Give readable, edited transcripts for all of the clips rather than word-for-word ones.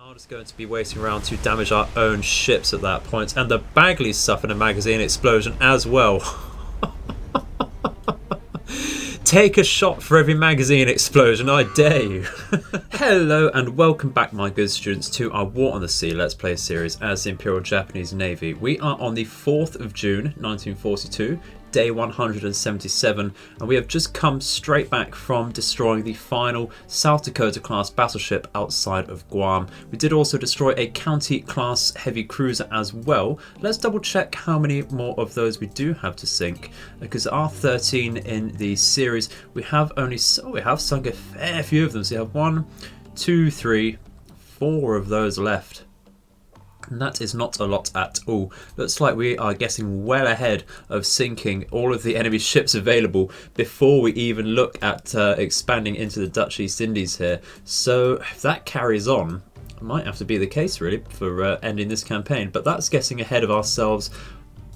Are just going to be waiting around to damage our own ships at that point, and the Bagleys suffered a magazine explosion as well. Take a shot for every magazine explosion, I dare you. Hello and welcome back, my good students, to our War on the Sea Let's Play series as the Imperial Japanese Navy. We are on the 4th of June 1942, day 177, and we have just come straight back from destroying the final South Dakota class battleship outside of Guam. We did also destroy a County class heavy cruiser as well. Let's double check how many more of those we do have to sink, because there are 13 in the series. We have sunk a fair few of them, so you have 1, 2, 3, 4 of those left. And that is not a lot at all. Looks like we are getting well ahead of sinking all of the enemy ships available before we even look at expanding into the Dutch East Indies here. So if that carries on, it might have to be the case really for ending this campaign. But that's getting ahead of ourselves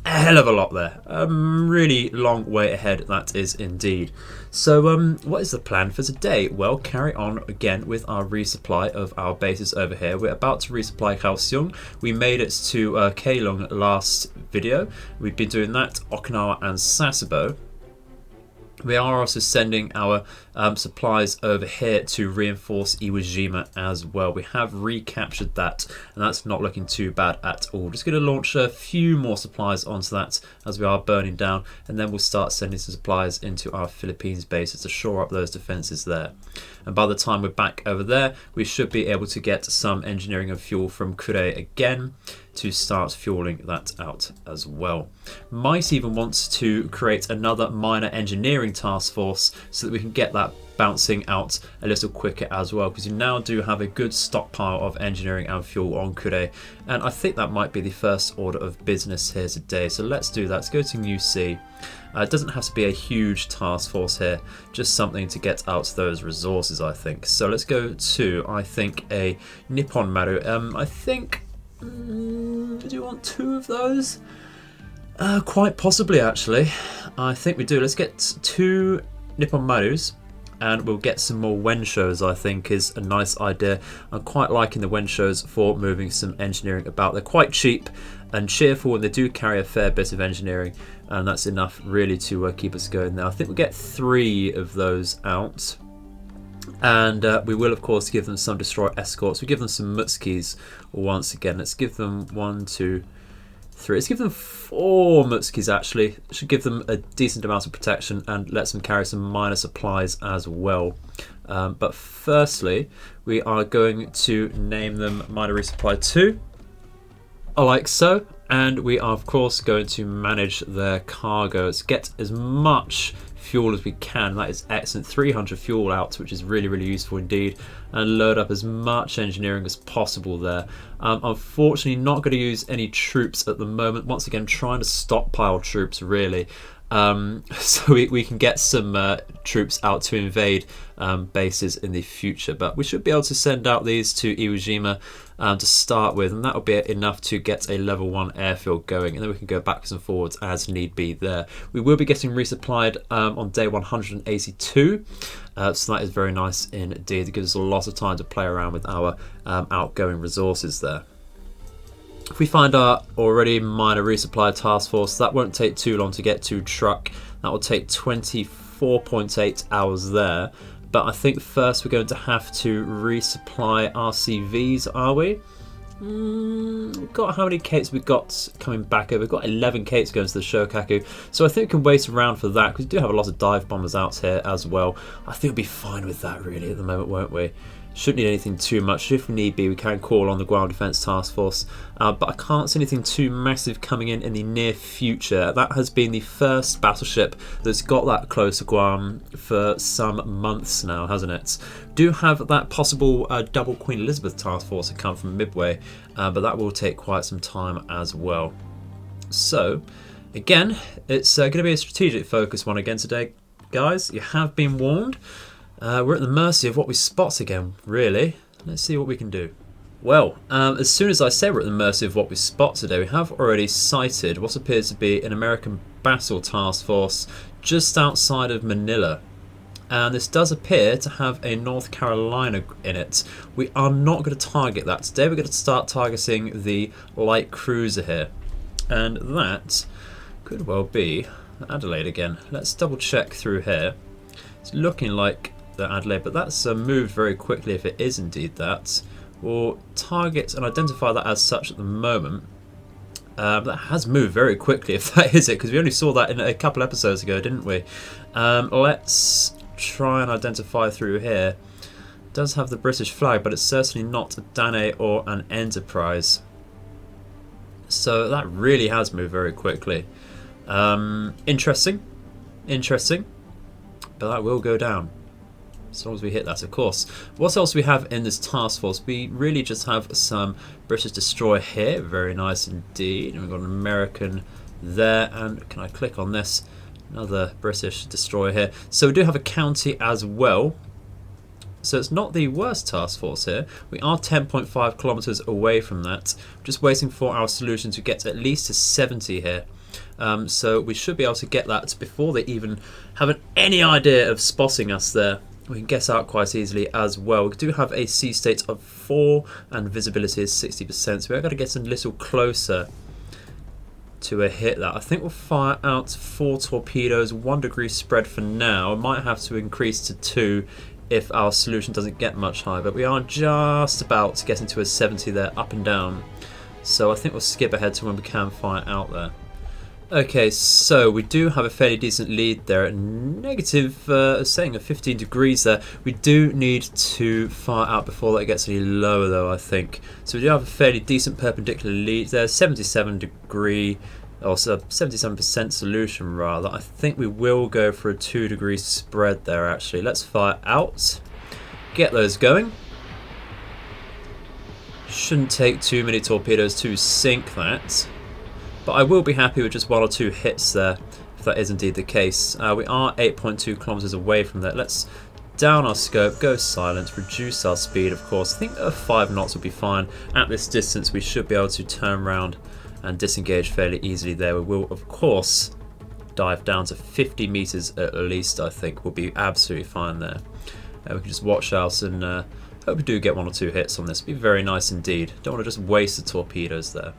a hell of a lot there. Really long way ahead, that is indeed. So what is the plan for today? Well, carry on again with our resupply of our bases over here. We're about to resupply Kaohsiung. We made it to Keelung last video. We've been doing that, Okinawa and Sasebo. We are also sending our supplies over here to reinforce Iwo Jima as well. We have recaptured that, and that's not looking too bad at all. Just going to launch a few more supplies onto that as we are burning down, and then we'll start sending some supplies into our Philippines bases to shore up those defences there. And by the time we're back over there, we should be able to get some engineering and fuel from Kure again to start fueling that out as well. Might even want to create another minor engineering task force so that we can get that bouncing out a little quicker as well, because you now do have a good stockpile of engineering and fuel on Kure, and I think that might be the first order of business here today. So let's do that. Let's go to New Sea. It doesn't have to be a huge task force here, just something to get out those resources, I think. So let's go to, I think, a Nippon Maru. I think, do you want 2 of those? Quite possibly, actually. I think we do. Let's get 2 Nippon Marus, and we'll get some more Wenshos, I think is a nice idea. I'm quite liking the Wenshos for moving some engineering about. They're quite cheap and cheerful, and they do carry a fair bit of engineering, and that's enough really to keep us going there. I think we'll get 3 of those out. And we will, of course, give them some destroyer escorts. We give them some Mutskis once again. Let's give them 1, 2, 3. Let's give them 4 Mutskis, actually. It should give them a decent amount of protection and lets them carry some minor supplies as well. But firstly, we are going to name them Minor Resupply 2, like so. And we are, of course, going to manage their cargo. Let's get as much fuel as we can. That is excellent. 300 fuel out, which is really, really useful indeed. And load up as much engineering as possible there. Unfortunately, not going to use any troops at the moment. Once again, trying to stockpile troops, really. So we can get some troops out to invade bases in the future, but we should be able to send out these to Iwo Jima to start with, and that will be enough to get a level 1 airfield going, and then we can go backwards and forwards as need be there. We will be getting resupplied on day 182, so that is very nice indeed. It gives us a lot of time to play around with our outgoing resources there. If we find our already minor resupply task force, that won't take too long to get to truck. That will take 24.8 hours there. But I think first we're going to have to resupply RCVs, are we? We've got how many Kates we've got coming back over? We've got 11 Kates going to the Shokaku. So I think we can wait around for that, because we do have a lot of dive bombers out here as well. I think we'll be fine with that really at the moment, won't we? Shouldn't need anything too much. If need be, we can call on the Ground Defence Task Force, but I can't see anything too massive coming in the near future. That has been the first battleship that's got that close to Guam for some months now, hasn't it? Do have that possible double Queen Elizabeth Task Force to come from Midway, but that will take quite some time as well. So, again, it's going to be a strategic focus one again today, guys. You have been warned. We're at the mercy of what we spot again, really. Let's see what we can do. Well, as soon as I say we're at the mercy of what we spot today, we have already sighted what appears to be an American battle task force just outside of Manila. And this does appear to have a North Carolina in it. We are not going to target that today. We're going to start targeting the light cruiser here. And that could well be Adelaide again. Let's double check through here. It's looking like the Adelaide, but that's moved very quickly if it is indeed that. We'll target and identify that as such at the moment. That has moved very quickly if that is it, because we only saw that in a couple episodes ago, didn't we? Let's try and identify through here. It does have the British flag, but it's certainly not a Danae or an Enterprise. So that really has moved very quickly. Interesting, but that will go down as long as we hit that, of course. What else we have in this task force? We really just have some British destroyer here, very nice indeed. And we've got an American there, and can I click on this? Another British destroyer here. So we do have a county as well. So it's not the worst task force here. We are 10.5 kilometers away from that. We're just waiting for our solution to get at least to 70 here. So we should be able to get that before they even have any idea of spotting us there. We can guess out quite easily as well. We do have a sea state of 4 and visibility is 60%. So we're going to get a little closer to a hit that. I think we'll fire out 4 torpedoes, 1 degree spread for now. I might have to increase to 2 if our solution doesn't get much higher, but we are just about to get into a 70 there, up and down. So I think we'll skip ahead to when we can fire out there. Okay, so we do have a fairly decent lead there at negative, saying 15 degrees there. We do need to fire out before that gets any lower though, I think. So we do have a fairly decent perpendicular lead there, 77 degree, or 77% solution rather. I think we will go for a 2 degree spread there actually. Let's fire out, get those going. Shouldn't take too many torpedoes to sink that. But I will be happy with just 1 or 2 hits there, if that is indeed the case. We are 8.2 kilometers away from that. Let's down our scope, go silent, reduce our speed, of course. I think 5 knots would be fine. At this distance, we should be able to turn around and disengage fairly easily there. We will, of course, dive down to 50 meters at least, I think. We'll be absolutely fine there. We can just watch out and hope we do get 1 or 2 hits on this. It'd be very nice indeed. Don't want to just waste the torpedoes there.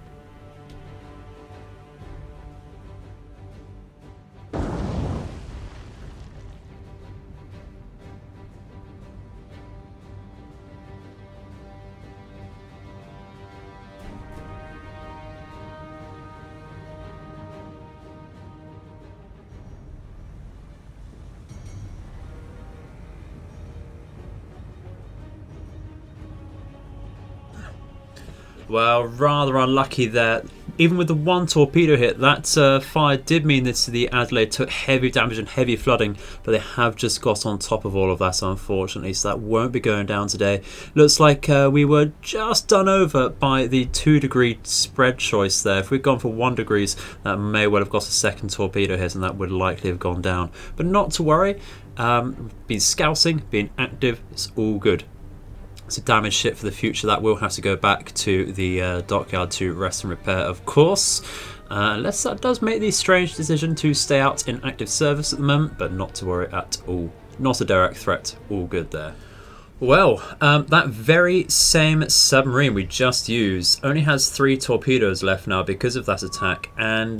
Well, rather unlucky there. Even with the 1 torpedo hit, that fire did mean that the Adelaide took heavy damage and heavy flooding, but they have just got on top of all of that, unfortunately, so that won't be going down today. Looks like we were just done over by the 2 degree spread choice there. If we'd gone for 1 degrees, that may well have got a second torpedo hit, and that would likely have gone down. But not to worry, been scouting, being active, it's all good. It's a damaged ship for the future. That will have to go back to the dockyard to rest and repair, of course. Unless that does make the strange decision to stay out in active service at the moment, but not to worry at all. Not a direct threat. All good there. Well, that very same submarine we just used only has 3 torpedoes left now because of that attack, and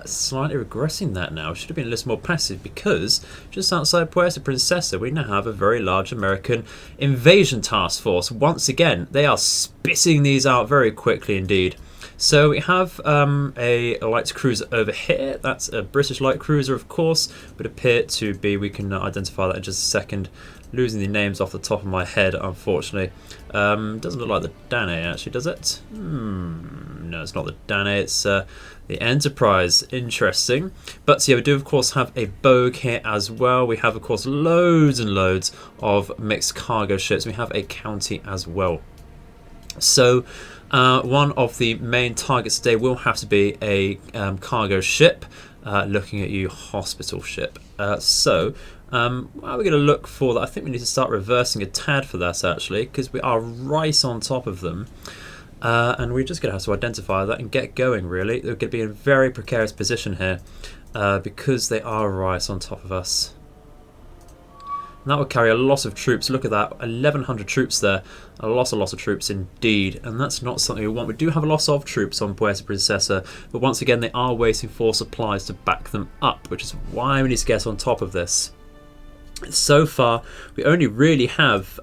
slightly regressing that now. Should have been a little more passive because just outside Puerto Princesa we now have a very large American invasion task force. Once again, they are spitting these out very quickly indeed. So we have a light cruiser over here. That's a British light cruiser, of course, but appear to be, we can identify that in just a second. Losing the names off the top of my head, unfortunately. Doesn't look like the Danae, actually, does it? No, it's not the Danae, it's the Enterprise. Interesting. But yeah, we do, of course, have a Bogue here as well. We have, of course, loads and loads of mixed cargo ships. We have a County as well. So one of the main targets today will have to be a cargo ship. Looking at you, hospital ship. We're going to look for that. I think we need to start reversing a tad for that, actually, because we are right on top of them. And we're just going to have to identify that and get going, really. They're going to be in a very precarious position here because they are right on top of us. And that will carry a lot of troops. Look at that, 1,100 troops there. A lot of troops indeed. And that's not something we want. We do have a lot of troops on Puerto Princesa, but once again, they are waiting for supplies to back them up, which is why we need to get on top of this. So far, we only really have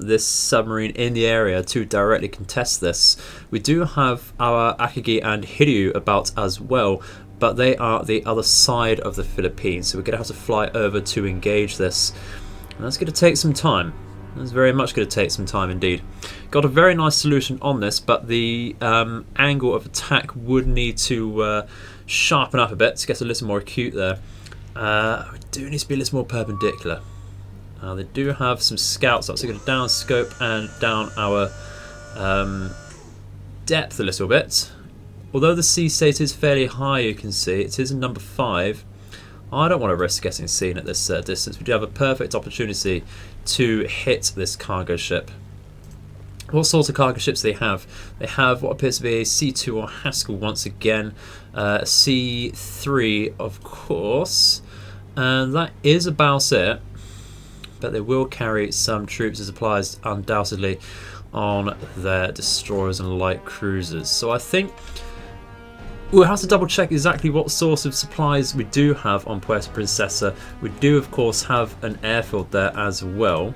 this submarine in the area to directly contest this. We do have our Akagi and Hiryu about as well, but they are the other side of the Philippines, so we're going to have to fly over to engage this. And that's going to take some time. That's very much going to take some time indeed. Got a very nice solution on this, but the angle of attack would need to sharpen up a bit to get a little more acute there. We do need to be a little more perpendicular. They do have some scouts up, so we're going to down scope and down our depth a little bit. Although the sea state is fairly high, you can see, it is number 5. I don't want to risk getting seen at this distance. We do have a perfect opportunity to hit this cargo ship. What sort of cargo ships do they have? They have what appears to be a C2 or Haskell once again, a C3 of course, and that is about it. But they will carry some troops and supplies undoubtedly on their destroyers and light cruisers. So I think we'll have to double check exactly what source of supplies we do have on Puerto Princesa. We do of course have an airfield there as well.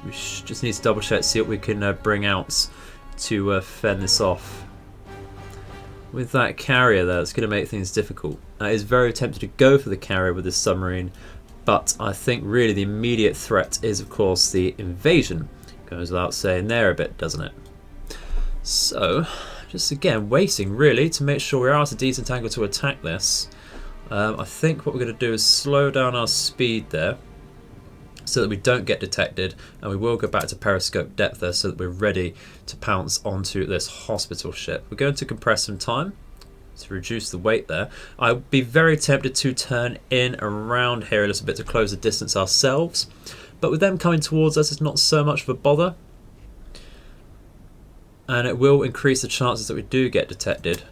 We just need to double check, see what we can bring out to fend this off. With that carrier there, it's going to make things difficult. It is very tempted to go for the carrier with this submarine, but I think really the immediate threat is of course the invasion. Goes without saying there a bit, doesn't it? So, just again waiting really to make sure we're at a decent angle to attack this. I think what we're going to do is slow down our speed there, so that we don't get detected, and we will go back to periscope depth there so that we're ready to pounce onto this hospital ship. We're going to compress some time to reduce the weight there. I'd be very tempted to turn in around here a little bit to close the distance ourselves, but with them coming towards us, it's not so much of a bother, and it will increase the chances that we do get detected.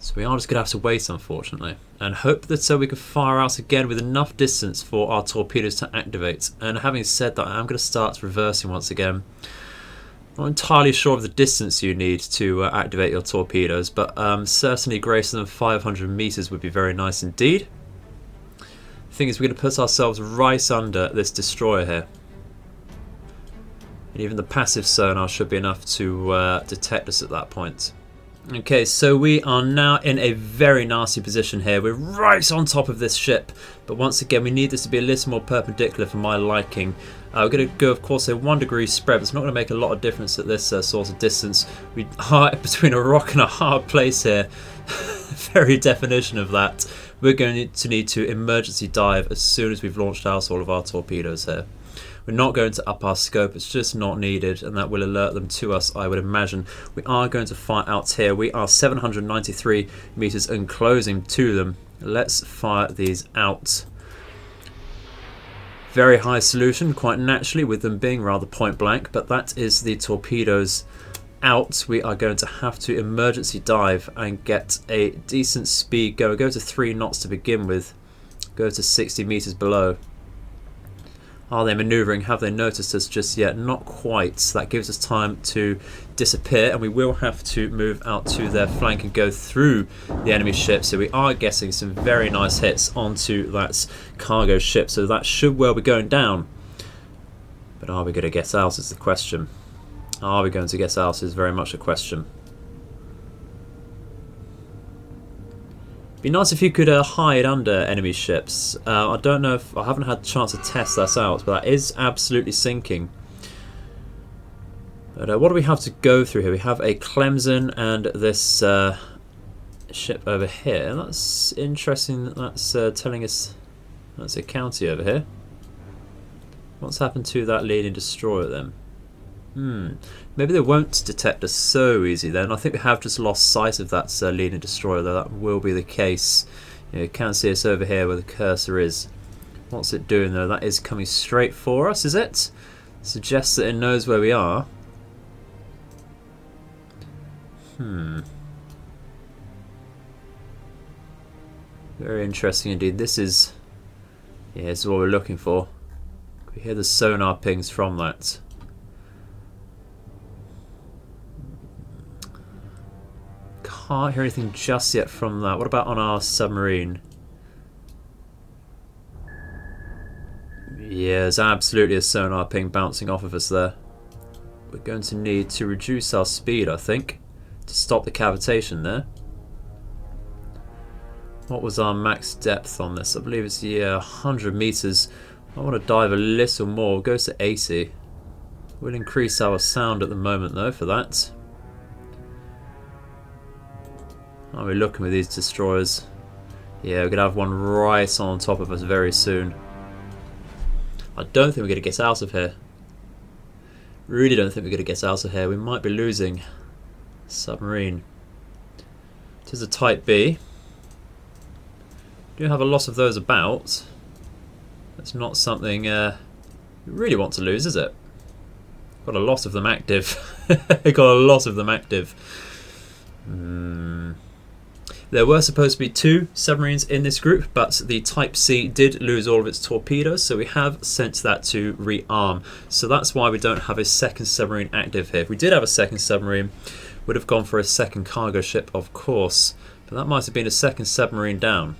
So we are just going to have to wait, unfortunately, and hope that so we can fire out again with enough distance for our torpedoes to activate. And having said that, I'm going to start reversing once again. I'm not entirely sure of the distance you need to activate your torpedoes, but certainly greater than 500 meters would be very nice indeed. The thing is, we're going to put ourselves right under this destroyer here. And even the passive sonar should be enough to detect us at that point. Okay, so we are now in a very nasty position here. We're right on top of this ship, but once again we need this to be a little more perpendicular for my liking. We're going to go of course a 1 degree spread, but it's not going to make a lot of difference at this sort of distance. We are between a rock and a hard place here. Very definition of that. We're going to need to emergency dive as soon as we've launched out all of our torpedoes here. We're not going to up our scope, it's just not needed, and that will alert them to us, I would imagine. We are going to fire out here. We are 793 meters and closing to them. Let's fire these out. Very high solution, quite naturally, with them being rather point blank, but that is the torpedoes out. We are going to have to emergency dive and get a decent speed going. Go to 3 knots to begin with. Go to 60 meters below. Are they manoeuvring? Have they noticed us just yet? Not quite. So that gives us time to disappear, and we will have to move out to their flank and go through the enemy ship. So we are getting some very nice hits onto that cargo ship. So that should well be going down. But are we going to get out is the question. Are we going to get out is very much a question. Be nice if you could hide under enemy ships. I don't know if I haven't had a chance to test that out, but that is absolutely sinking. But what do we have to go through here? We have a Clemson and this ship over here. That's interesting. That's telling us that's a county over here. What's happened to that leading destroyer then? Maybe they won't detect us so easy then. I think we have just lost sight of that leading destroyer, though that will be the case. You can see us over here where the cursor is. What's it doing though? That is coming straight for us, is it? Suggests that it knows where we are. Very interesting indeed. This is Yeah, this is what we're looking for. We hear the sonar pings from that. Can't hear anything just yet from that. What about on our submarine? Yeah, there's absolutely a sonar ping bouncing off of us there. We're going to need to reduce our speed, I think, to stop the cavitation there. What was our max depth on this? I believe it's 100 meters. I want to dive a little more. Go to 80. We'll increase our sound at the moment though for that. How are we looking with these destroyers? Yeah, we're going to have one right on top of us very soon. I don't think we're going to get out of here. Really don't think we're going to get out of here. We might be losing submarine. It is a Type B. We do have a lot of those about. That's not something we really want to lose, is it? Got a lot of them active. Got a lot of them active. There were supposed to be 2 submarines in this group, but the Type C did lose all of its torpedoes, so we have sent that to rearm. So that's why we don't have a second submarine active here. If we did have a second submarine, we'd have gone for a second cargo ship, of course. But that might have been a second submarine down.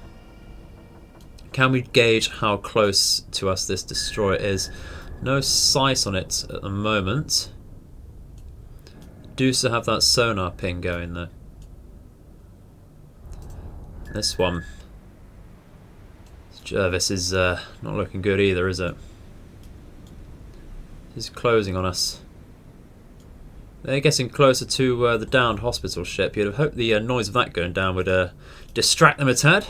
Can we gauge how close to us this destroyer is? No sight on it at the moment. Do still have that sonar ping going though. This one, Jervis, is not looking good either, is it? He's closing on us. They're getting closer to the downed hospital ship. You'd have hoped the noise of that going down would distract them a tad.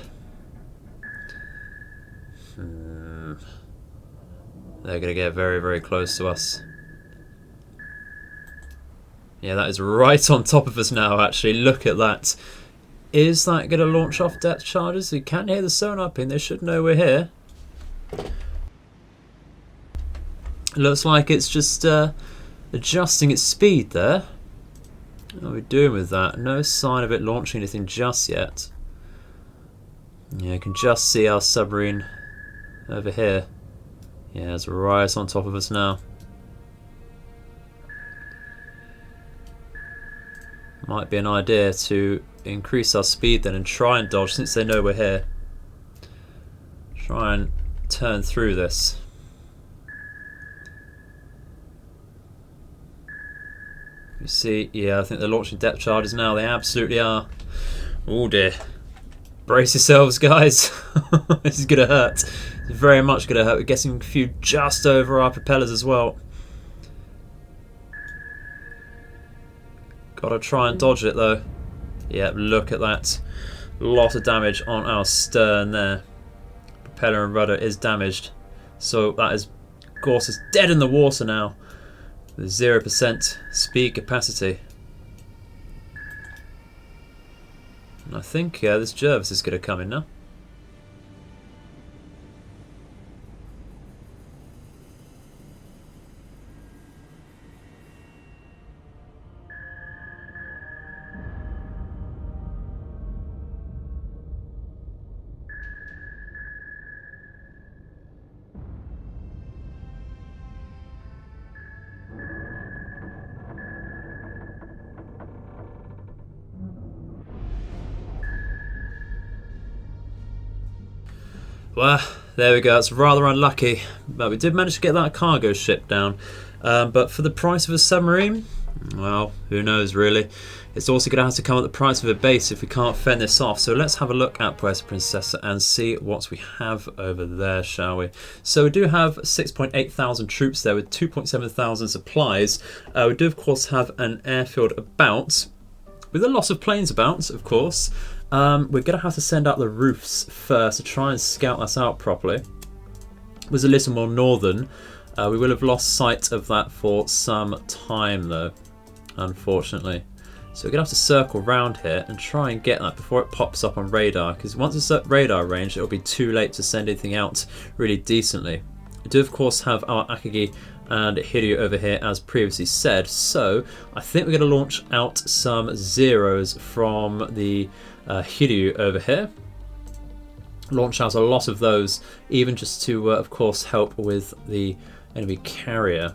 They're going to get very, very close to us. Yeah, that is right on top of us now, actually. Look at that. Is that going to launch off depth charges? You can't hear the sonar ping. They should know we're here. Looks like it's just adjusting its speed there. What are we doing with that? No sign of it launching anything just yet. Yeah, you can just see our submarine over here. Yeah, it's right on top of us now. Might be an idea to increase our speed then and try and dodge, since they know we're here. Try and turn through this. You see, yeah, I think they're launching depth charges now. They absolutely are. Oh dear. Brace yourselves, guys. This is going to hurt. It's very much going to hurt. We're getting a few just over our propellers as well. Gotta try and dodge it though. Yep, look at that. Lot of damage on our stern there. Propeller and rudder is damaged. So that is, of course, it's dead in the water now. With 0% speed capacity. And I think this Jervis is going to come in now. Well, there we go. It's rather unlucky, but we did manage to get that cargo ship down. But for the price of a submarine, well, who knows really. It's also going to have to come at the price of a base if we can't fend this off. So let's have a look at Puerto Princesa and see what we have over there, shall we? So we do have 6.8 thousand troops there with 2.7 thousand supplies. We do, of course, have an airfield about, with a lot of planes about, of course. We're going to have to send out the roofs first to try and scout us out properly. It was a little more northern. We will have lost sight of that for some time though, unfortunately. So we're going to have to circle round here and try and get that before it pops up on radar, because once it's at radar range it'll be too late to send anything out really decently. We do of course have our Akagi and Hiryu over here as previously said, so I think we're going to launch out some zeros from the Hiryu over here. launch out a lot of those, even just to, of course, help with the enemy carrier.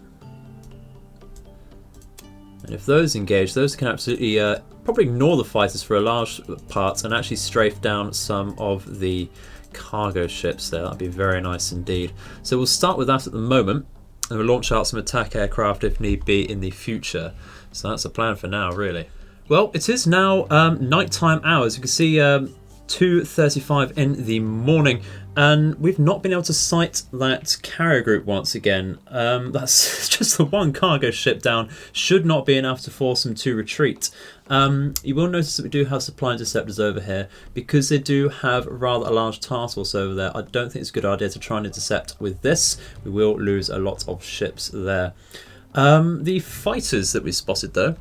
And if those engage, those can absolutely probably ignore the fighters for a large part and actually strafe down some of the cargo ships there. That'd be very nice indeed. So we'll start with that at the moment, and we'll launch out some attack aircraft if need be in the future. So that's the plan for now, really. Well, it is now nighttime hours. You can see 2:35 in the morning, and we've not been able to sight that carrier group once again. That's just the one cargo ship down. Should not be enough to force them to retreat. You will notice that we do have supply interceptors over here, because they do have rather a large task force over there. I don't think it's a good idea to try and intercept with this. We will lose a lot of ships there. The fighters that we spotted though,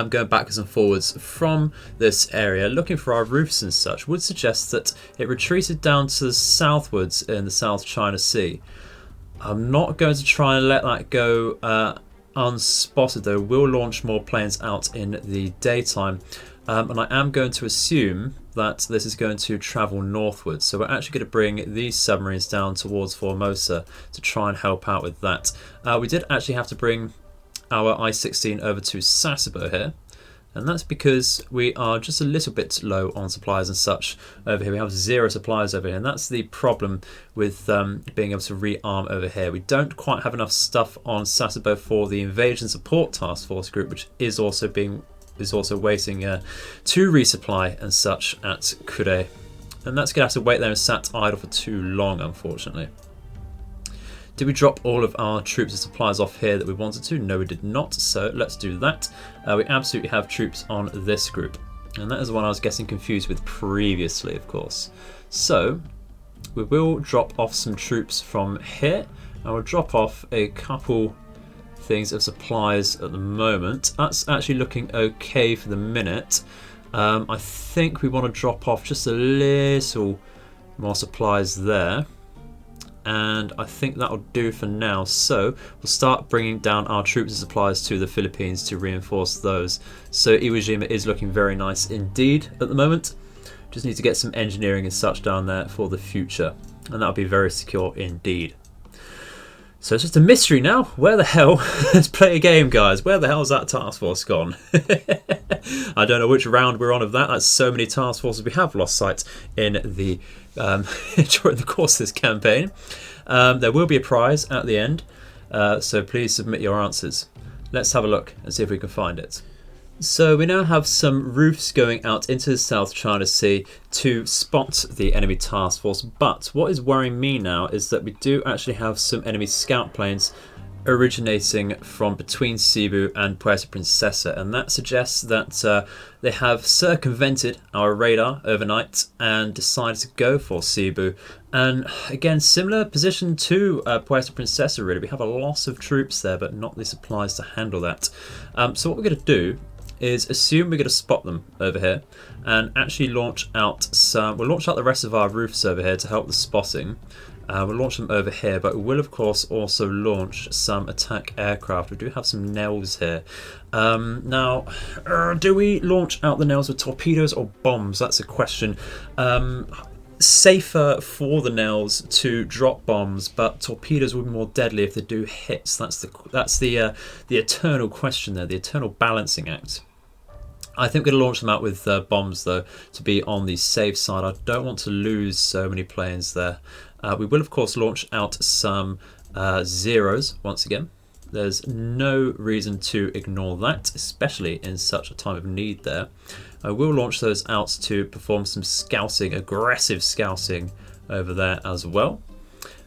going backwards and forwards from this area, looking for our roofs and such, would suggest that it retreated down to the southwards in the South China Sea. I'm not going to try and let that go unspotted though. We'll launch more planes out in the daytime, and I am going to assume that this is going to travel northwards. So we're actually going to bring these submarines down towards Formosa to try and help out with that. We did actually have to bring our I-16 over to Sasebo here, and that's because we are just a little bit low on supplies and such over here. We have 0 supplies over here, and that's the problem with being able to rearm over here. We don't quite have enough stuff on Sasebo for the Invasion Support Task Force group, which is also waiting to resupply and such at Kure, and that's going to have to wait there and sat idle for too long, unfortunately. Did we drop all of our troops and supplies off here that we wanted to? No, we did not, so let's do that. We absolutely have troops on this group, and that is the one I was getting confused with previously, of course. So we will drop off some troops from here, and we'll drop off a couple things of supplies at the moment. That's actually looking okay for the minute. I think we want to drop off just a little more supplies there, and I think that'll do for now. So we'll start bringing down our troops and supplies to the Philippines to reinforce those. So Iwo Jima is looking very nice indeed at the moment. Just need to get some engineering and such down there for the future, and that'll be very secure indeed. So it's just a mystery now. Where the hell, let's play a game guys, where the hell's that task force gone? I don't know which round we're on of that. That's so many task forces we have lost sight in the during the course of this campaign. There will be a prize at the end, so please submit your answers. Let's have a look and see if we can find it. So we now have some roofs going out into the South China Sea to spot the enemy task force, but what is worrying me now is that we do actually have some enemy scout planes originating from between Cebu and Puerto Princesa, and that suggests that they have circumvented our radar overnight and decided to go for Cebu. And again, similar position to Puerto Princesa really. We have a loss of troops there, but not the supplies to handle that. So what we're going to do is assume we're going to spot them over here and actually launch out some. We'll launch out the rest of our roofs over here to help the spotting. We'll launch them over here, but we will of course also launch some attack aircraft. We do have some Nels here. Now, do we launch out the Nels with torpedoes or bombs? That's a question. Safer for the Nels to drop bombs, but torpedoes will be more deadly if they do hits. That's the eternal question there, the eternal balancing act. I think we're going to launch them out with bombs though, to be on the safe side. I don't want to lose so many planes there. We will of course launch out some Zeros once again. There's no reason to ignore that, especially in such a time of need there. I will launch those out to perform some scouting, aggressive scouting over there as well.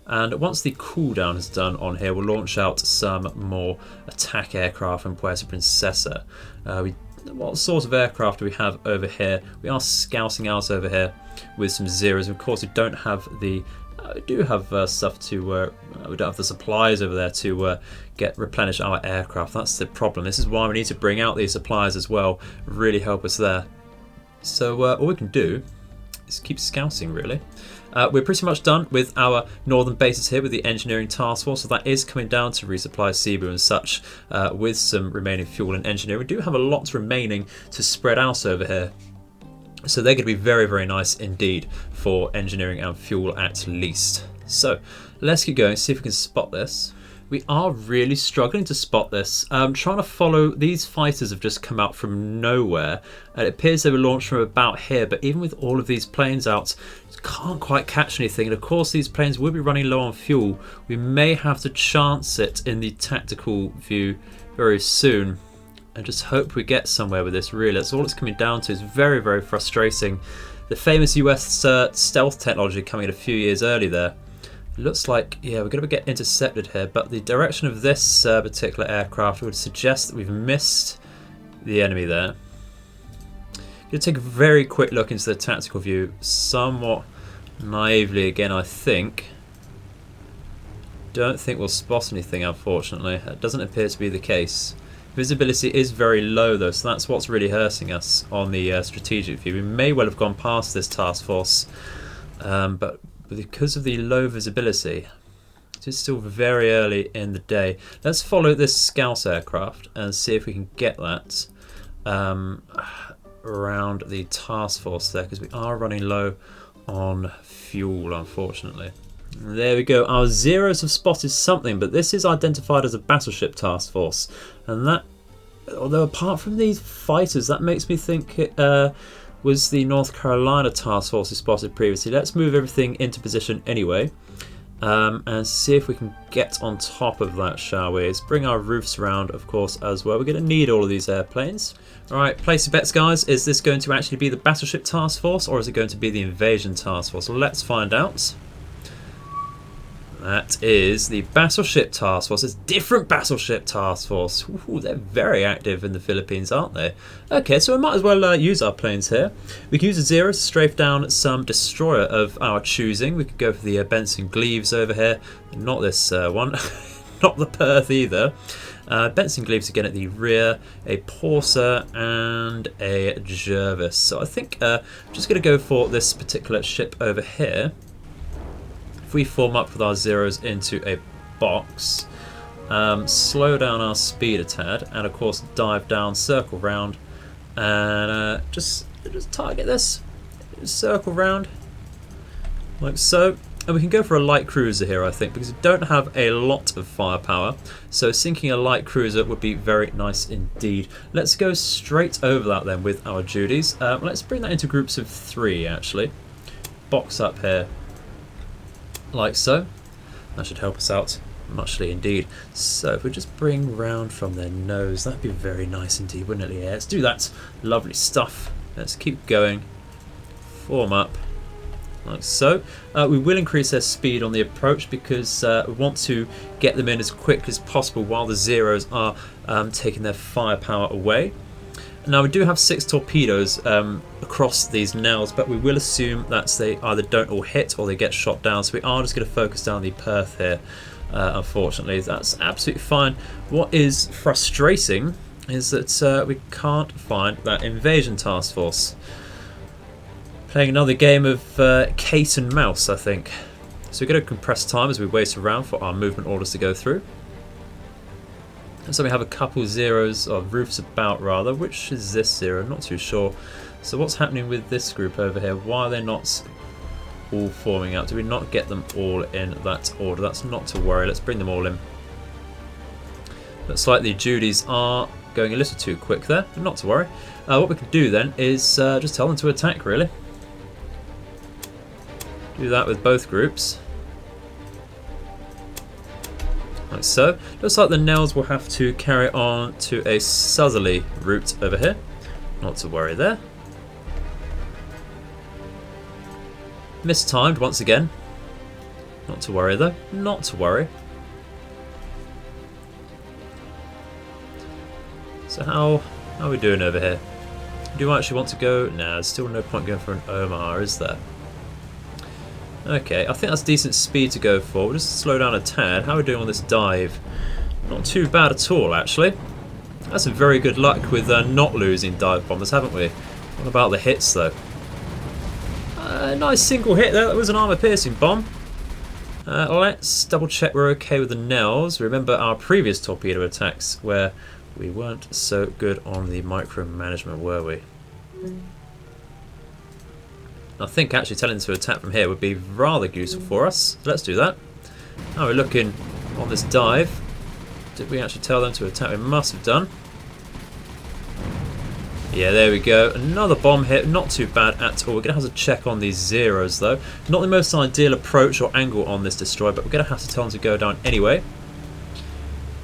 And once the cooldown is done on here, we'll launch out some more attack aircraft from Puerto Princesa. What sort of aircraft do we have over here? We are scouting out over here with some Zeros. Of course, we don't have the we do have stuff to we don't have the supplies over there to replenish our aircraft. That's the problem. This is why we need to bring out these supplies as well, really help us there. So all we can do is keep scouting really. We're pretty much done with our northern bases here with the engineering task force, so that is coming down to resupply Cebu and such with some remaining fuel and engineering. We do have a lot remaining to spread out over here. So they're going to be very, very nice indeed for engineering and fuel at least. So let's keep going, see if we can spot this. We are really struggling to spot this. Trying to follow, these fighters have just come out from nowhere, and it appears they were launched from about here, but even with all of these planes out, can't quite catch anything. And of course these planes will be running low on fuel. We may have to chance it in the tactical view very soon and just hope we get somewhere with this, really. That's all it's coming down to. It's very, very frustrating. The famous US stealth technology coming in a few years early there. It looks like, yeah, we're going to get intercepted here, but the direction of this particular aircraft would suggest that we've missed the enemy there. Going to take a very quick look into the tactical view, somewhat naively again, I think. Don't think we'll spot anything, unfortunately. That doesn't appear to be the case. Visibility is very low though, so that's what's really hurting us on the strategic view. We may well have gone past this task force, but because of the low visibility, it is still very early in the day. Let's follow this scout aircraft and see if we can get that around the task force there, because we are running low on fuel, unfortunately. There we go. Our zeros have spotted something, but this is identified as a battleship task force, and that, although apart from these fighters, that makes me think it was the North Carolina task force we spotted previously. Let's move everything into position anyway, and see if we can get on top of that, shall we? Let's bring our roofs around, of course, as well. We're going to need all of these airplanes. Alright, place your bets, guys. Is this going to actually be the battleship task force, or is it going to be the invasion task force? Let's find out. That is the battleship task force. It's a different battleship task force. Ooh, they're very active in the Philippines, aren't they? Okay, so we might as well use our planes here. We can use a Zero to strafe down some destroyer of our choosing. We could go for the Benson Gleaves over here. Not this one. Not the Perth either. Benson Gleaves again at the rear, a Porser and a Jervis. So I think I'm just going to go for this particular ship over here. If we form up with our zeros into a box, slow down our speed a tad, and of course dive down, circle round, and just target this, circle round, like so. And we can go for a light cruiser here, I think, because we don't have a lot of firepower, so sinking a light cruiser would be very nice indeed. Let's go straight over that then with our duties. Let's bring that into groups of 3 actually. Box up here. Like so. That should help us out muchly indeed. So if we just bring round from their nose, that'd be very nice indeed, wouldn't it? Yeah, let's do that. Lovely stuff. Let's keep going. Form up. Like so. We will increase their speed on the approach because we want to get them in as quick as possible while the zeros are taking their firepower away. Now we do have 6 torpedoes across these nails, but we will assume that they either don't all hit or they get shot down, so we are just going to focus down the Perth here. Unfortunately, that's absolutely fine. What is frustrating is that we can't find that invasion task force. Playing another game of cat and mouse, I think. So we're going to compress time as we wait around for our movement orders to go through. So we have a couple zeros, or roofs about rather. Which is this zero? Not too sure. So what's happening with this group over here? Why are they not all forming up? Do we not get them all in that order? That's not to worry. Let's bring them all in. Looks like the duties are going a little too quick there, but not to worry. What we can do then is just tell them to attack, really. Do that with both groups. Like so. Looks like the Nels will have to carry on to a southerly route over here. Not to worry there. Mistimed once again. Not to worry though. Not to worry. So how are we doing over here? Do I actually want to go? Nah, there's still no point going for an Omar, is there? Okay, I think that's decent speed to go for. We'll just slow down a tad. How are we doing on this dive? Not too bad at all, actually. That's some very good luck with not losing dive bombers, haven't we? What about the hits, though? Nice single hit there. That was an armor-piercing bomb. Let's double check we're okay with the Nels. Remember our previous torpedo attacks where we weren't so good on the micromanagement, were we? I think actually telling them to attack from here would be rather useful for us. So let's do that. Now we're looking on this dive. Did we actually tell them to attack? We must have done. Yeah, there we go. Another bomb hit. Not too bad at all. We're going to have to check on these zeros, though. Not the most ideal approach or angle on this destroyer, but we're going to have to tell them to go down anyway.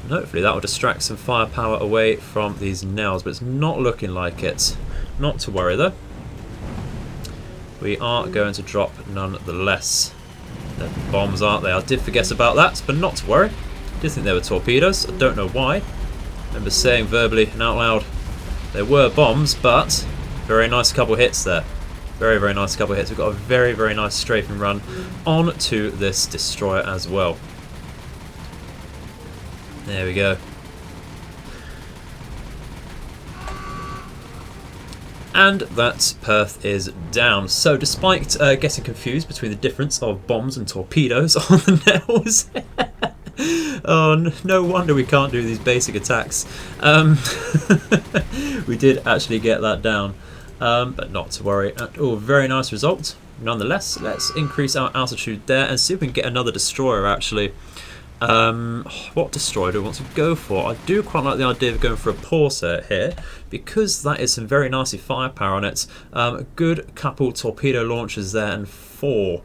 And hopefully that will distract some firepower away from these nails, but it's not looking like it. Not to worry, though. We are going to drop nonetheless. The bombs, aren't they? I did forget about that, but not to worry. I did think they were torpedoes. I don't know why. I remember saying verbally and out loud there were bombs, but very nice couple hits there. Very, very nice couple hits. We've got a very, very nice strafing run onto this destroyer as well. There we go. And that Perth is down. So despite getting confused between the difference of bombs and torpedoes on the nails, oh, no wonder we can't do these basic attacks. We did actually get that down, but not to worry at all. Very nice result. Nonetheless, let's increase our altitude there and see if we can get another destroyer actually. What destroyer do we want to go for? I do quite like the idea of going for a Porser here, because that is some very nicey firepower on it. A good couple torpedo launchers there and 4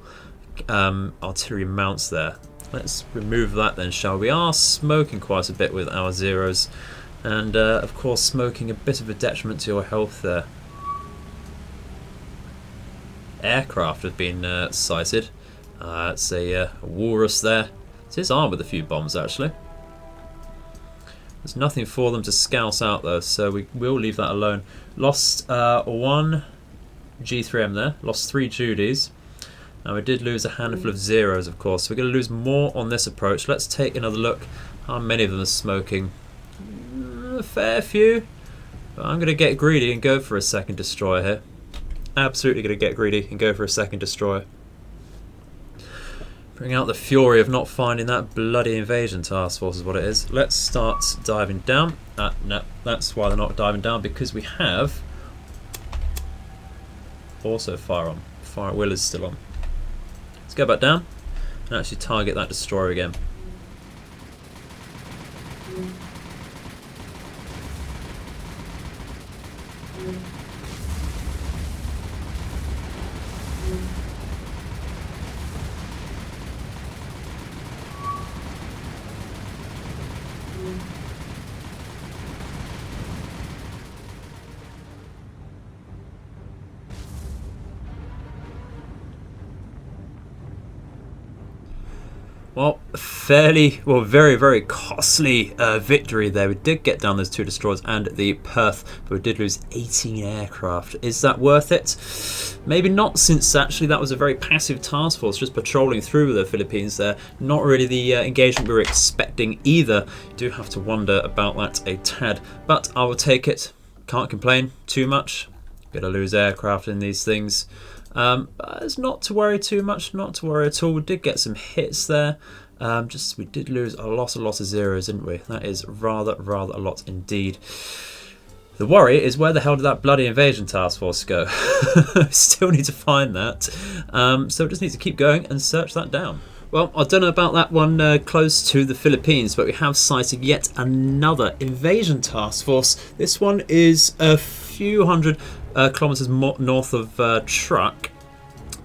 artillery mounts there. Let's remove that then, shall we? We are smoking quite a bit with our zeros, and of course smoking a bit of a detriment to your health there. Aircraft have been sighted. It's a walrus there. It is armed with a few bombs actually. There's nothing for them to scout out though, so we will leave that alone. Lost 1 G3M there, lost 3 Judys. Now we did lose a handful of zeros, of course, so we're going to lose more on this approach. Let's take another look. How many of them are smoking? A fair few. But I'm going to get greedy and go for a second destroyer here. Absolutely going to get greedy and go for a second destroyer. Bring out the fury of not finding that bloody invasion task force is what it is. Let's start diving down. No, that's why they're not diving down, because we have also fire on. Fire at will is still on. Let's go back down and actually target that destroyer again. Well, very, very costly victory there. We did get down those 2 destroyers and the Perth, but we did lose 18 aircraft. Is that worth it? Maybe not, since actually that was a very passive task force, just patrolling through the Philippines there. Not really the engagement we were expecting either. You do have to wonder about that a tad, but I will take it. Can't complain too much. Gonna lose aircraft in these things. But it's not to worry too much, not to worry at all. We did get some hits there. We did lose a lot of zeros, didn't we? That is rather a lot indeed. The worry is, where the hell did that bloody invasion task force go? Still need to find that. So we just need to keep going and search that down. Well, I don't know about that one close to the Philippines, but we have sighted yet another invasion task force. This one is a few hundred kilometers north of Truck,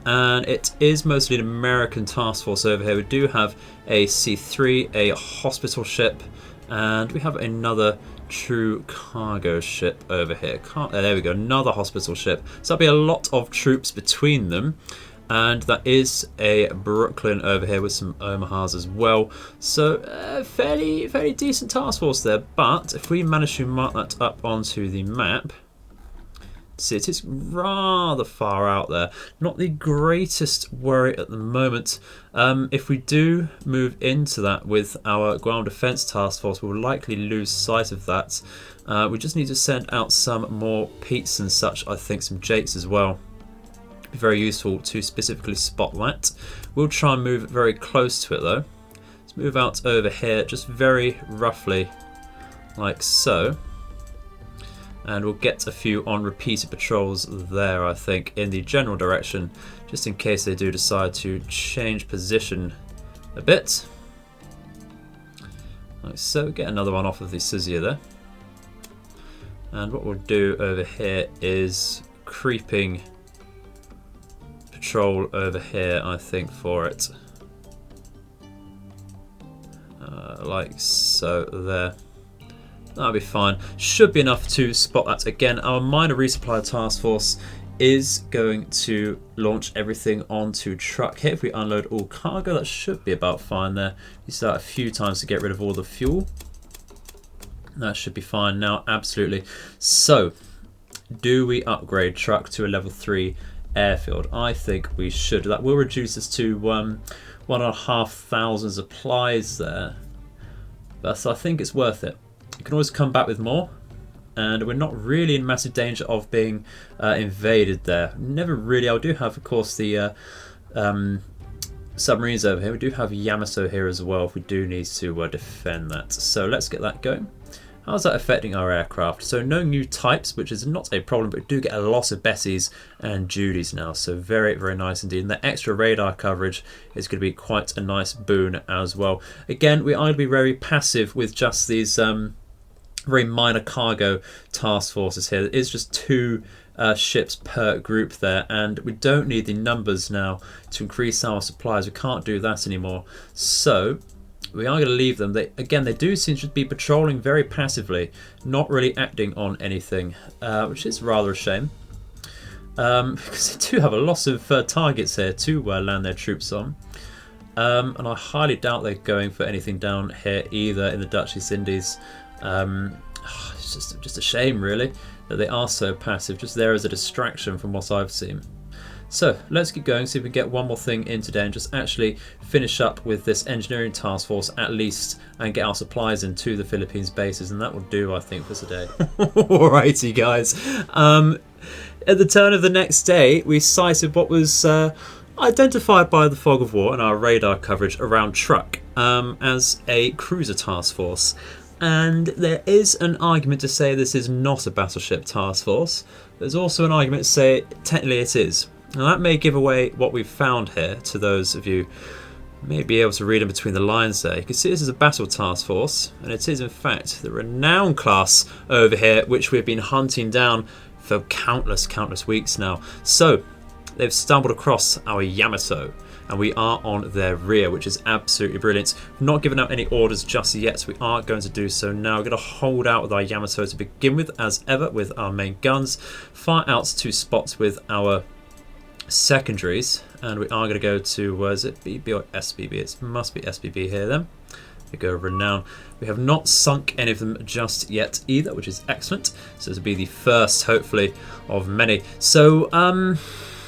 and it is mostly an American task force over here. We do have a C3, a hospital ship, and we have another true cargo ship over here. There we go, another hospital ship. So there'll be a lot of troops between them. And that is a Brooklyn over here with some Omahas as well. So fairly decent task force there. But if we manage to mark that up onto the map, see, it is rather far out there. Not the greatest worry at the moment. If we do move into that with our ground defense task force, we'll likely lose sight of that. We just need to send out some more Petes and such, I think some Jakes as well. Be very useful to specifically spot that. We'll try and move very close to it though. Let's move out over here, just very roughly like so. And we'll get a few on repeated patrols there, I think, in the general direction, just in case they do decide to change position a bit. Like so, get another one off of the Sizia there. And what we'll do over here is creeping patrol over here, I think, for it. Like so there. That'll be fine. Should be enough to spot that. Again, our minor resupply task force is going to launch everything onto truck here. If we unload all cargo, that should be about fine there. We start a few times to get rid of all the fuel. That should be fine now, absolutely. So, do we upgrade truck to a level 3 airfield? I think we should. That will reduce us to 1,500 supplies there. But so I think it's worth it. You can always come back with more, and we're not really in massive danger of being invaded there. Never really. I do have, of course, the submarines over here. We do have Yamato here as well if we do need to defend that. So let's get that going. How's that affecting our aircraft? So no new types, which is not a problem, but we do get a lot of Bessies and Judys now. So very, very nice indeed. And the extra radar coverage is going to be quite a nice boon as well. Again, we are going to be very passive with just these very minor cargo task forces here. It is just 2 ships per group there, and we don't need the numbers now to increase our supplies. We can't do that anymore. So we are going to leave them. They do seem to be patrolling very passively, not really acting on anything, which is rather a shame. Because they do have a lot of targets here to land their troops on. And I highly doubt they're going for anything down here either in the Dutch East Indies. It's just a shame, really, that they are so passive, just there as a distraction from what I've seen. So let's keep going, see if we can get one more thing in today and just actually finish up with this engineering task force at least and get our supplies into the Philippines bases, and that will do, I think, for today. Alrighty, guys. At the turn of the next day, we sighted what was identified by the fog of war and our radar coverage around Truk as a cruiser task force. And there is an argument to say this is not a battleship task force. There's also an argument to say technically it is. Now that may give away what we've found here to those of you who may be able to read in between the lines there. You can see this is a battle task force, and it is in fact the Renown class over here, which we've been hunting down for countless weeks now. So they've stumbled across our Yamato, and we are on their rear, which is absolutely brilliant. We've not given out any orders just yet, so we are going to do so now. We're going to hold out with our Yamato to begin with, as ever, with our main guns. Fire out to spots with our secondaries, and we are going to go to, is it BB or SBB? It must be SBB here then. We go Renown. We have not sunk any of them just yet either, which is excellent. So this will be the first, hopefully, of many. So,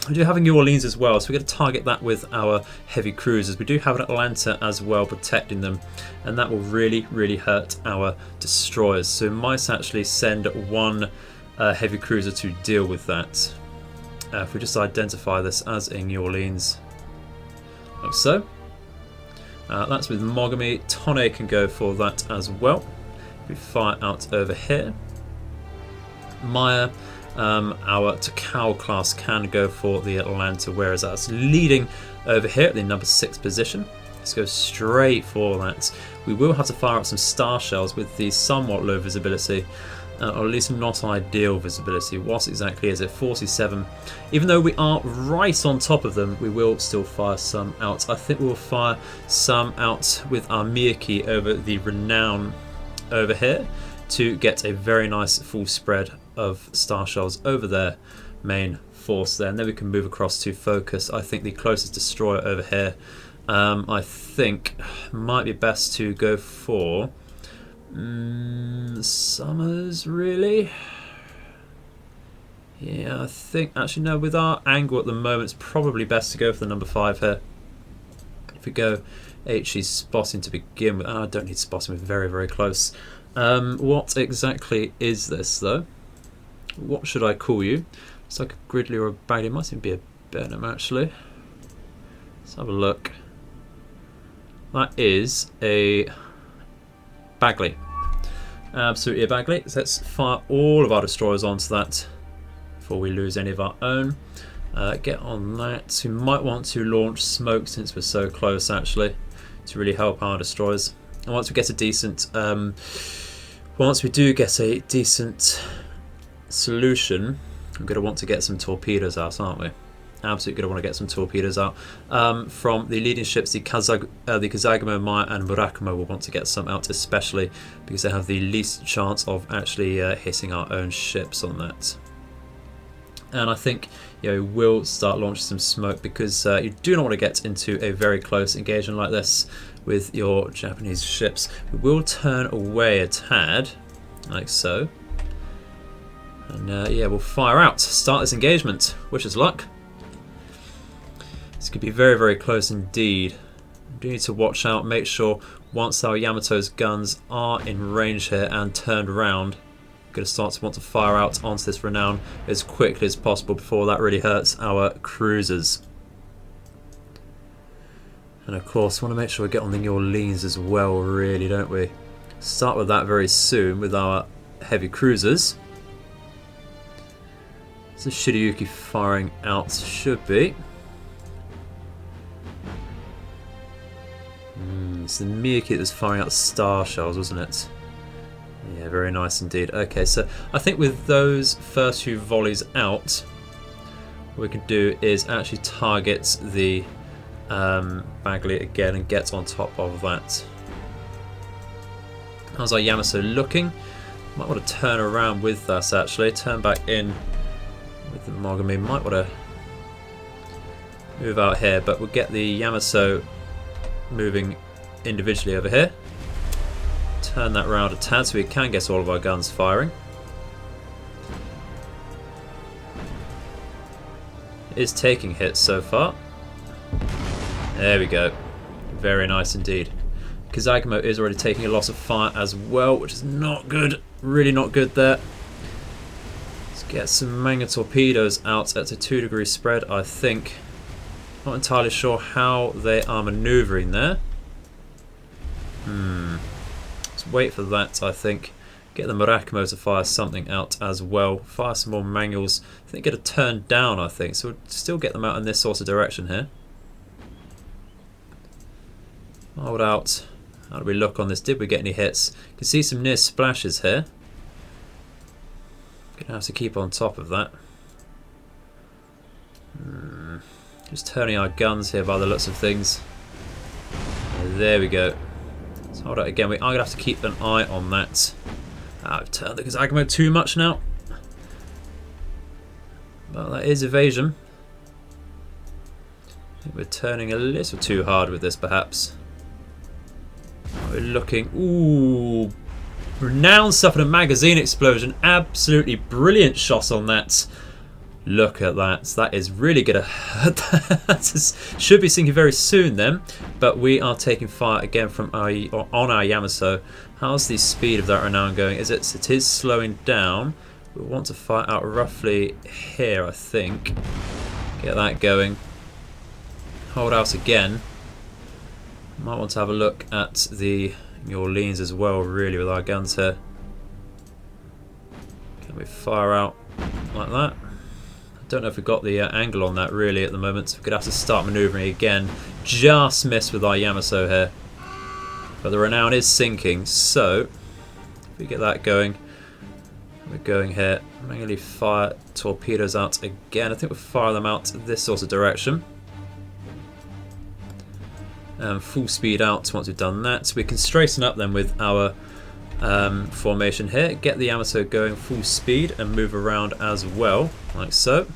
we do have a New Orleans as well, so we're going to target that with our heavy cruisers. We do have an Atlanta as well protecting them, and that will really hurt our destroyers. So we might actually send one heavy cruiser to deal with that. If we just identify this as a New Orleans, like so. That's with Mogami. Tone can go for that as well. We fire out over here. Maya. Our Takao class can go for the Atlanta, whereas that's leading over here at the number 6 position. Let's go straight for that. We will have to fire up some star shells with the somewhat low visibility, or at least not ideal visibility. What exactly is it? 47. Even though we are right on top of them, we will still fire some out. I think we'll fire some out with our Miyaki over the Renown over here to get a very nice full spread of star shells over their main force there, and then we can move across to focus. I think the closest destroyer over here, I think might be best to go for Summers, really. Yeah, I think actually no, with our angle at the moment it's probably best to go for the number 5 here. If we go HE spotting to begin with, I don't need spotting, we're very close. What exactly is this though? What should I call you? It's like a Gridley or a Bagley. It might even be a Benham actually. Let's have a look. That is a Bagley. Absolutely badly. So let's fire all of our destroyers onto that before we lose any of our own. Get on that. We might want to launch smoke since we're so close, actually, to really help our destroyers. And once we get a decent, once we do get a decent solution, we're going to want to get some torpedoes out, aren't we? Absolutely going to want to get some torpedoes out. From the leading ships, the Kazagamo, Maya and Murakamo will want to get some out, especially because they have the least chance of actually hitting our own ships on that. And I think we'll start launching some smoke because you do not want to get into a very close engagement like this with your Japanese ships. We will turn away a tad, like so. And yeah, we'll fire out, start this engagement. Wish us luck. This could be very, very close indeed. We do need to watch out, make sure once our Yamato's guns are in range here and turned around, we're going to start to want to fire out onto this Renown as quickly as possible before that really hurts our cruisers. And of course, we want to make sure we get on the New Orleans as well, really, don't we? Start with that very soon with our heavy cruisers. So Shiryuki firing out should be. It's the Miyuki that was firing out the star shells, wasn't it? Yeah, very nice indeed. Okay, so I think with those first few volleys out, what we can do is actually target the Bagley again and get on top of that. How's our Yamato looking? Might want to turn around with us actually. Turn back in with the Mogami. Might want to move out here, but we'll get the Yamato moving individually over here. Turn that round a tad so we can get all of our guns firing. It is taking hits so far. There we go. Very nice indeed. Kazagamo is already taking a loss of fire as well, which is not good. Really not good there. Let's get some manga torpedoes out at a 2-degree spread, I think. Not entirely sure how they are manoeuvring there. Let's wait for that, I think. Get the Murakamo to fire something out as well. Fire some more manuals. I think get a turn down, I think. So we'll still get them out in this sort of direction here. Hold out. How do we look on this? Did we get any hits? You can see some near splashes here. Gonna have to keep on top of that. Just turning our guns here by the looks of things. There we go. Let's hold out again. We are going to have to keep an eye on that. I've turned the Kazagamo too much now. Well, that is evasion. I think we're turning a little too hard with this, perhaps. We're looking... Ooh! Renown suffered a magazine explosion. Absolutely brilliant shot on that. Look at that. That is really going to hurt. That should be sinking very soon then. But we are taking fire again from on our Yamato. How's the speed of that Renown going? It is slowing down. We want to fire out roughly here, I think. Get that going. Hold out again. Might want to have a look at the New Orleans as well, really, with our guns here. Can we fire out like that? I don't know if we've got the angle on that really at the moment, so we're going to have to start manoeuvring again. Just missed with our Yamato here. But the Renown is sinking, so if we get that going, we're going here. Manually fire torpedoes out again. I think we'll fire them out this sort of direction. Full speed out once we've done that. So we can straighten up then with our formation here. Get the Yamato going full speed and move around as well, like so.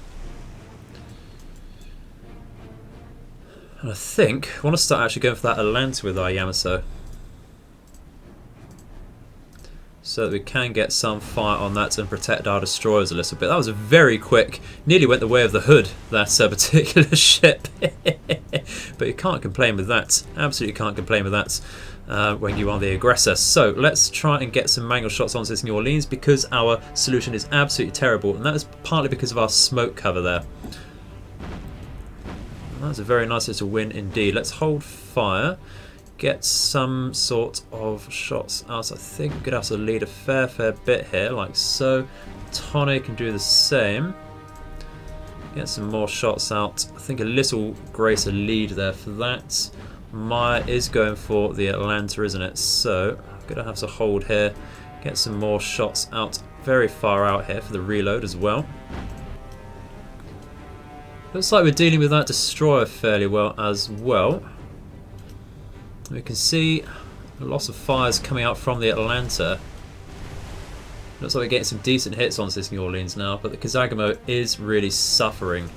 And I think I want to start actually going for that Atlanta with our Yamato, so that we can get some fire on that and protect our destroyers a little bit. That was a very quick, nearly went the way of the hood, that particular ship. But you can't complain with that. Absolutely can't complain with that when you are the aggressor. So let's try and get some manual shots onto this New Orleans, because our solution is absolutely terrible, and that is partly because of our smoke cover there. That's a very nice little win indeed. Let's hold fire. get some sort of shots out. I think we're going to have to lead a fair bit here, like so. Tone can do the same. Get some more shots out. I think a little greater lead there for that. Maya is going for the Atlanta, isn't it? So I'm going to have to hold here. Get some more shots out very far out here for the reload as well. Looks like we're dealing with that destroyer fairly well as well. We can see lots of fires coming out from the Atlanta. Looks like we're getting some decent hits on this New Orleans now, but the Kazagamo is really suffering.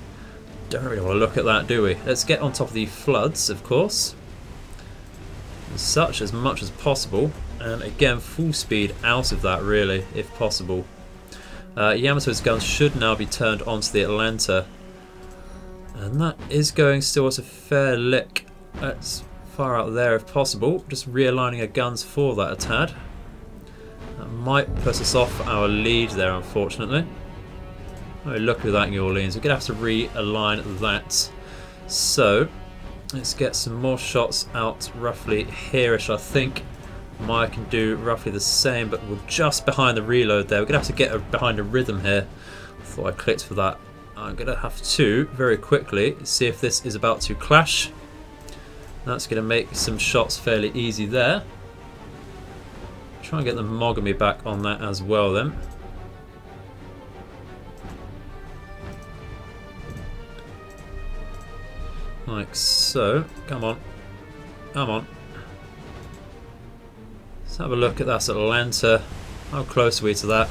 Don't really want to look at that, do we? Let's get on top of the floods, of course. As much as possible. And again, full speed out of that, really, if possible. Yamato's guns should now be turned onto the Atlanta. And that is going still at a fair lick. Let's far out there if possible. Just realigning our guns for that a tad. That might put us off our lead there, unfortunately. Oh, look at that, New Orleans. We're going to have to realign that. So, let's get some more shots out roughly here-ish, I think. Maya can do roughly the same, but we're just behind the reload there. We're going to have to get behind a rhythm here. I thought I clicked for that. I'm going to have to, very quickly, see if this is about to clash. That's going to make some shots fairly easy there. Try and get the Mogami back on that as well then. Like so. Come on. Come on. Let's have a look at that Atlanta. How close are we to that?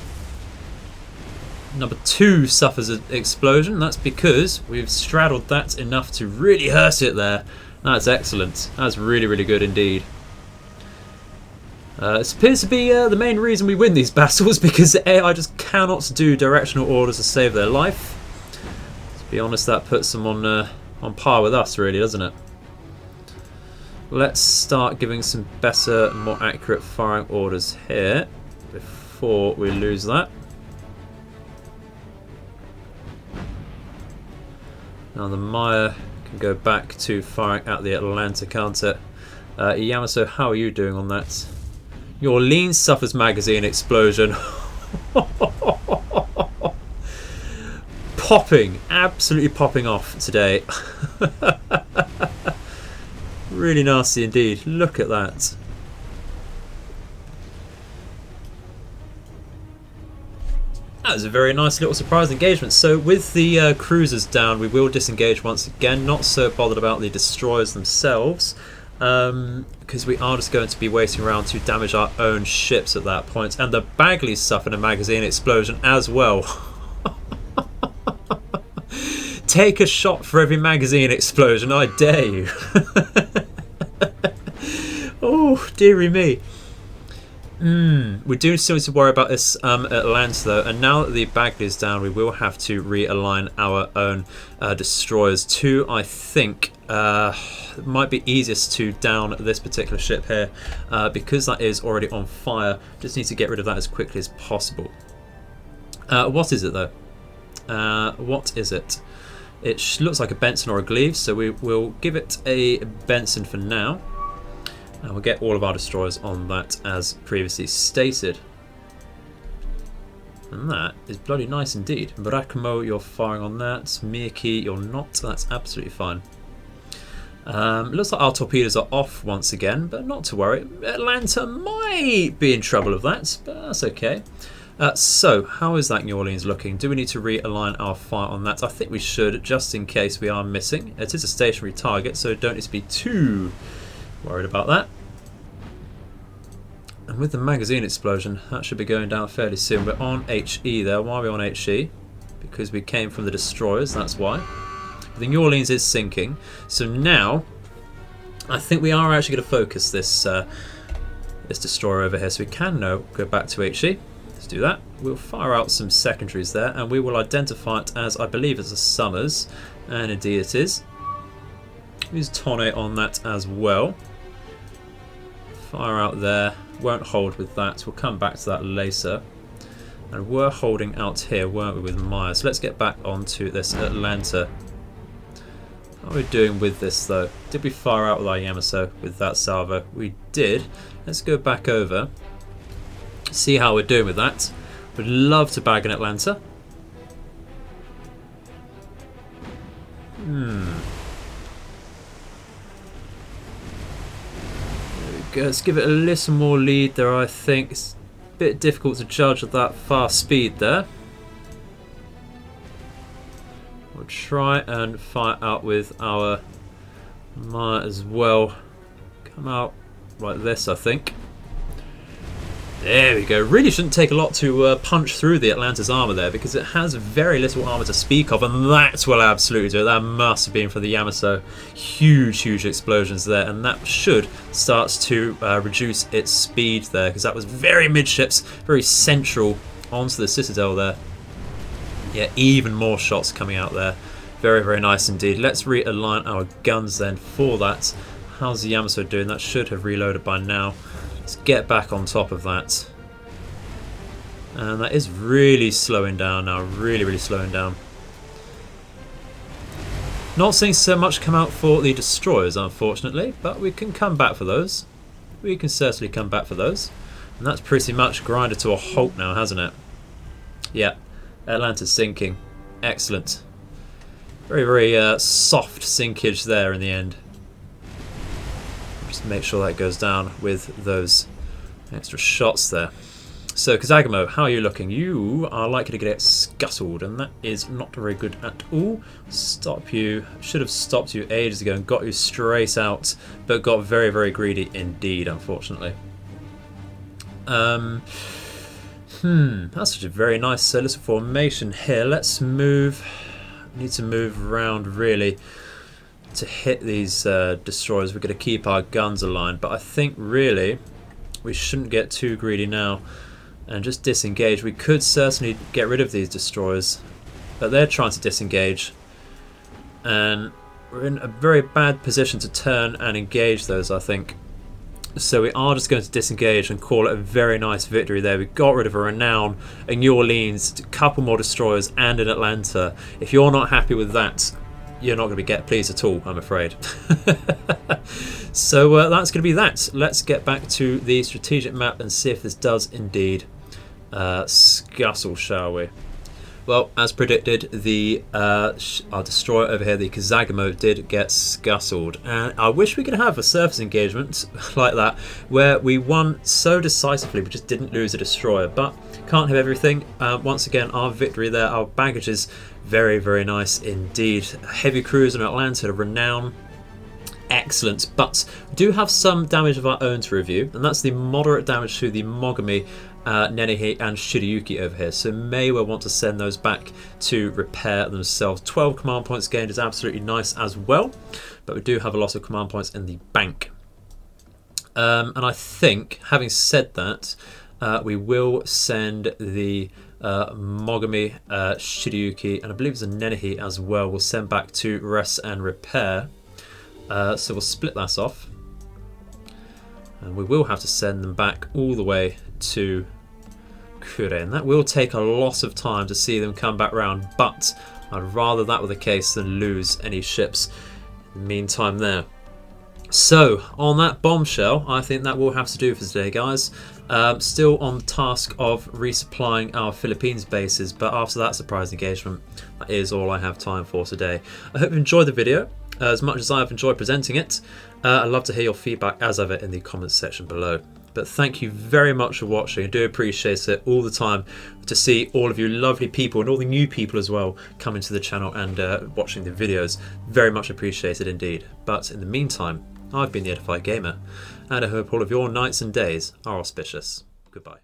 Number 2 suffers an explosion. That's because we've straddled that enough to really hurt it there. That's excellent. That's really good indeed. It appears to be the main reason we win these battles, because the AI just cannot do directional orders to save their life. To be honest, that puts them on par with us, really, doesn't it? Let's start giving some better, more accurate firing orders here before we lose that. Now the Maya can go back to firing at the Atlanta, can't it? Yamato, how are you doing on that? Your lean suffers magazine explosion. Popping, absolutely popping off today. Really nasty indeed. Look at that. That was a very nice little surprise engagement. So with the cruisers down, we will disengage once again. Not so bothered about the destroyers themselves, because we are just going to be waiting around to damage our own ships at that point. And the Bagleys suffered a magazine explosion as well. Take a shot for every magazine explosion, I dare you. Oh, dearie me. We do still need to worry about this Atlanta though, and now that the Bagley is down, we will have to realign our own destroyers to, I think, it might be easiest to down this particular ship here, because that is already on fire. Just need to get rid of that as quickly as possible. What is it though? What is it? It looks like a Benson or a Gleave, so we will give it a Benson for now. And we'll get all of our destroyers on that as previously stated. And that is bloody nice indeed. Murakumo, you're firing on that. Miyaki, you're not. That's absolutely fine. Looks like our torpedoes are off once again, but not to worry. Atlanta might be in trouble of that, but that's okay. So, how is that New Orleans looking? Do we need to realign our fire on that? I think we should, just in case we are missing. It is a stationary target, so don't need to be too worried about that. And with the magazine explosion, that should be going down fairly soon. We're on HE there. Why are we on HE? Because we came from the destroyers, that's why. The New Orleans is sinking. So now, I think we are actually going to focus this this destroyer over here. So we can now go back to HE. Let's do that. We'll fire out some secondaries there, and we will identify it as, I believe, as a Summers. And indeed it is. Use Tonne on that as well. Fire out there. Won't hold with that. We'll come back to that later. And we're holding out here, weren't we, with Maya? So let's get back onto this Atlanta. How are we doing with this though? Did we fire out with our Yamaso with that salvo? We did. Let's go back over. See how we're doing with that. Would love to bag an Atlanta. There we go. Let's give it a little more lead there, I think. It's a bit difficult to judge at that fast speed there. We'll try and fight out with our Maya as well. Come out like this, I think. There we go. Really shouldn't take a lot to punch through the Atlanta's armour there, because it has very little armour to speak of, and that's what absolutely do it. That must have been for the Yamaso. Huge explosions there, and that should start to reduce its speed there, because that was very midships, very central onto the Citadel there. Yeah, even more shots coming out there. Very nice indeed. Let's realign our guns then for that. How's the Yamaso doing? That should have reloaded by now. Let's get back on top of that. And that is really slowing down now. Really slowing down. Not seeing so much come out for the destroyers, unfortunately, but we can come back for those. We can certainly come back for those. And that's pretty much grinded to a halt now, hasn't it? Yeah. Atlanta's sinking. Excellent. Very soft sinkage there in the end. Just make sure that goes down with those extra shots there. So Kazagamo, how are you looking? You are likely to get scuttled, and that is not very good at all. Stop you. Should have stopped you ages ago and got you straight out, but got very greedy indeed, unfortunately. That's such a very nice little formation here. Let's move. Need to move around really to hit these destroyers. We're going to keep our guns aligned, but I think really we shouldn't get too greedy now and just disengage. We could certainly get rid of these destroyers, but they're trying to disengage, and we're in a very bad position to turn and engage those, I think. So we are just going to disengage and call it a very nice victory there. We got rid of a Renown, a New Orleans, a couple more destroyers, and an Atlanta. If you're not happy with that, you're not going to be pleased at all, I'm afraid. So that's going to be that. Let's get back to the strategic map and see if this does indeed scuttle, shall we? Well, as predicted, the our destroyer over here, the Kazagamo, did get scuttled, and I wish we could have a surface engagement like that where we won so decisively, we just didn't lose a destroyer. But can't have everything. Once again, our victory there, our baggage is very nice indeed. Heavy cruiser in Atlanta, a Renown. Excellent, but we do have some damage of our own to review, and that's the moderate damage to the Mogami, Nenehi and Shiryuki over here, so may well want to send those back to repair themselves. 12 command points gained is absolutely nice as well, but we do have a lot of command points in the bank. And I think, having said that, we will send the Mogami, Shiryuki, and I believe it's a Nenehi as well, we'll send back to rest and repair. So we'll split that off, and we will have to send them back all the way to Kure, and that will take a lot of time to see them come back round, but I'd rather that were the case than lose any ships in the meantime there. So on that bombshell, I think that will have to do for today, guys. Still on the task of resupplying our Philippines bases, but after that surprise engagement, that is all I have time for today. I hope you enjoyed the video as much as I've enjoyed presenting it. I'd love to hear your feedback as ever in the comments section below. But thank you very much for watching. I do appreciate it all the time to see all of you lovely people and all the new people as well coming to the channel and watching the videos. Very much appreciated indeed. But in the meantime, I've been the Edified Gamer, and I hope all of your nights and days are auspicious. Goodbye.